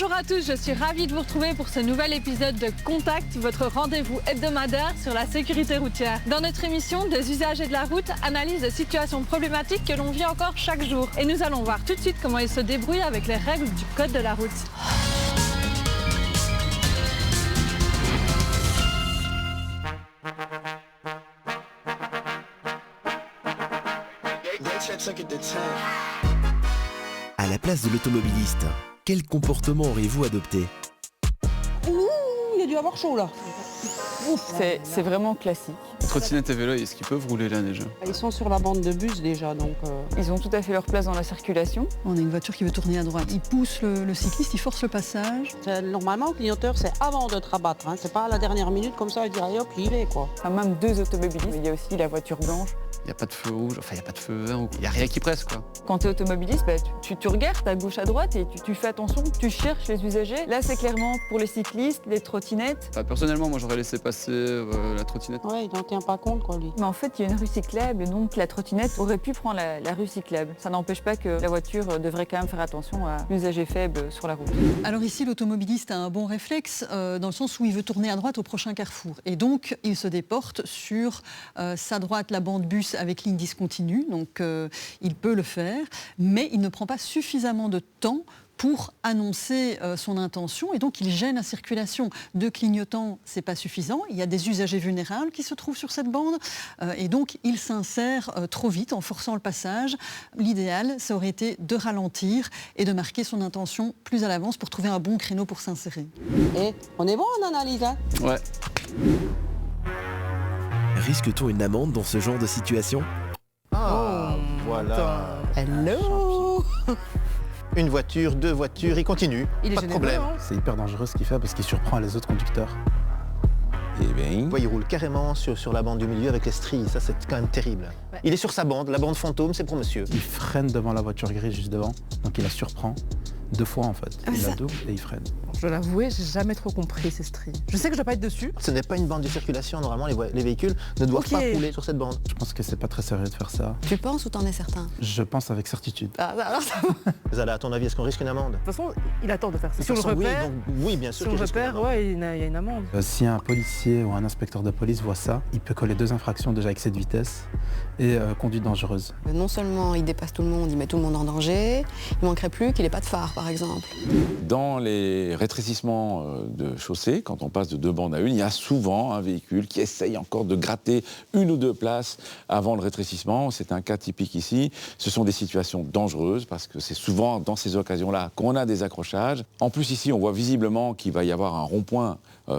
Bonjour à tous, je suis ravie de vous retrouver pour ce nouvel épisode de Contact, votre rendez-vous hebdomadaire sur la sécurité routière. Dans notre émission, des usagers de la route analysent des situations problématiques que l'on vit encore chaque jour. Et nous allons voir tout de suite comment ils se débrouillent avec les règles du code de la route. À la place de l'automobiliste, quel comportement auriez-vous adopté ? Ouh, il a dû avoir chaud là. C'est vraiment classique. Trottinette et vélo, est-ce qu'ils peuvent rouler là déjà ? Ils sont sur la bande de bus déjà, donc... Ils ont tout à fait leur place dans la circulation. On a une voiture qui veut tourner à droite. Il pousse le cycliste, il force le passage. Normalement, le clignoteur, c'est avant de te rabattre. Hein. C'est pas à la dernière minute comme ça, il dit allez hop, j'y vais quoi. Enfin, même deux automobilistes, il y a aussi la voiture blanche. Il n'y a pas de feu rouge, enfin il n'y a pas de feu vert, il n'y a rien qui presse quoi. Quand tu es automobiliste, tu regardes à gauche, à droite et tu fais attention, tu cherches les usagers. Là, c'est clairement pour les cyclistes, les trottinettes. Personnellement, moi j'aurais laissé passer la trottinette. Ouais, il n'en tient pas compte quoi lui. Mais en fait, il y a une rue cyclable et donc la trottinette aurait pu prendre la rue cyclable. Ça n'empêche pas que la voiture devrait quand même faire attention à l'usager faible sur la route. Alors ici, l'automobiliste a un bon réflexe dans le sens où il veut tourner à droite au prochain carrefour. Et donc, il se déporte sur sa droite, la bande bus avec ligne discontinue. Donc, il peut le faire, mais il ne prend pas suffisamment de temps pour annoncer son intention et donc il gêne la circulation. Deux clignotants, c'est pas suffisant. Il y a des usagers vulnérables qui se trouvent sur cette bande et donc il s'insère trop vite en forçant le passage. L'idéal, ça aurait été de ralentir et de marquer son intention plus à l'avance pour trouver un bon créneau pour s'insérer. Et on est bon en analyse, hein ? Ouais. Risque-t-on une amende dans ce genre de situation ? Ah, voilà. Hello. Une voiture, deux voitures, il continue. Il est pas de généreux, problème. hein. C'est hyper dangereux ce qu'il fait parce qu'il surprend les autres conducteurs. Eh bien, il roule carrément sur la bande du milieu avec les stries. Ça, c'est quand même terrible. Ouais. Il est sur sa bande. La bande fantôme, c'est pour monsieur. Il freine devant la voiture grise juste devant, donc il la surprend. Deux fois en fait. Il la double et il freine. Je dois l'avouer, j'ai jamais trop compris ces stries. Je sais que je dois pas être dessus. Ce n'est pas une bande de circulation. Normalement, les véhicules ne doivent Ok. pas rouler sur cette bande. Je pense que c'est pas très sérieux de faire ça. Tu penses ou t'en es certain? Je pense avec certitude. Alors, ça va. De Zala, à ton avis, est-ce qu'on risque une amende ? toute façon, il attend de faire ça. De Si on le toute façon, repère, oui, bien sûr. si on le qu'il risque une repère, amende. ouais, il y a une amende. Si un policier ou un inspecteur de police voit ça, il peut coller 2 infractions déjà excès de vitesse et conduite dangereuse. Non seulement il dépasse tout le monde, il met tout le monde en danger, il manquerait plus qu'il ait pas de phare, par exemple. Dans les rétrécissements de chaussée, quand on passe de 2 bandes à 1, il y a souvent un véhicule qui essaye encore de gratter 1 ou 2 places avant le rétrécissement. C'est un cas typique ici. Ce sont des situations dangereuses parce que c'est souvent dans ces occasions-là qu'on a des accrochages. En plus, ici, on voit visiblement qu'il va y avoir un rond-point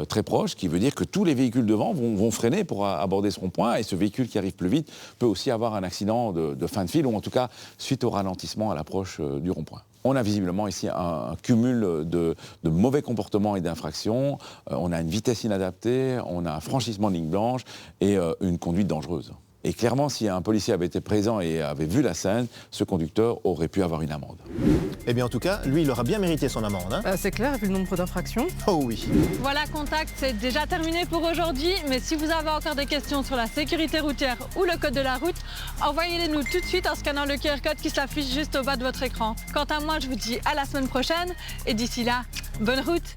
très proche, qui veut dire que tous les véhicules devant vont freiner pour aborder ce rond-point et ce véhicule qui arrive plus vite peut aussi avoir un accident de fin de file ou en tout cas suite au ralentissement à l'approche du rond-point. On a visiblement ici un cumul de mauvais comportements et d'infractions. On a une vitesse inadaptée, on a un franchissement de ligne blanche et une conduite dangereuse. Et clairement, si un policier avait été présent et avait vu la scène, ce conducteur aurait pu avoir une amende. Eh bien, en tout cas, lui, il aura bien mérité son amende. Hein. C'est clair, vu le nombre d'infractions. Oh oui. Voilà, Contact, c'est déjà terminé pour aujourd'hui. Mais si vous avez encore des questions sur la sécurité routière ou le code de la route, envoyez-les-nous tout de suite en scannant le QR code qui s'affiche juste au bas de votre écran. Quant à moi, je vous dis à la semaine prochaine et d'ici là, bonne route.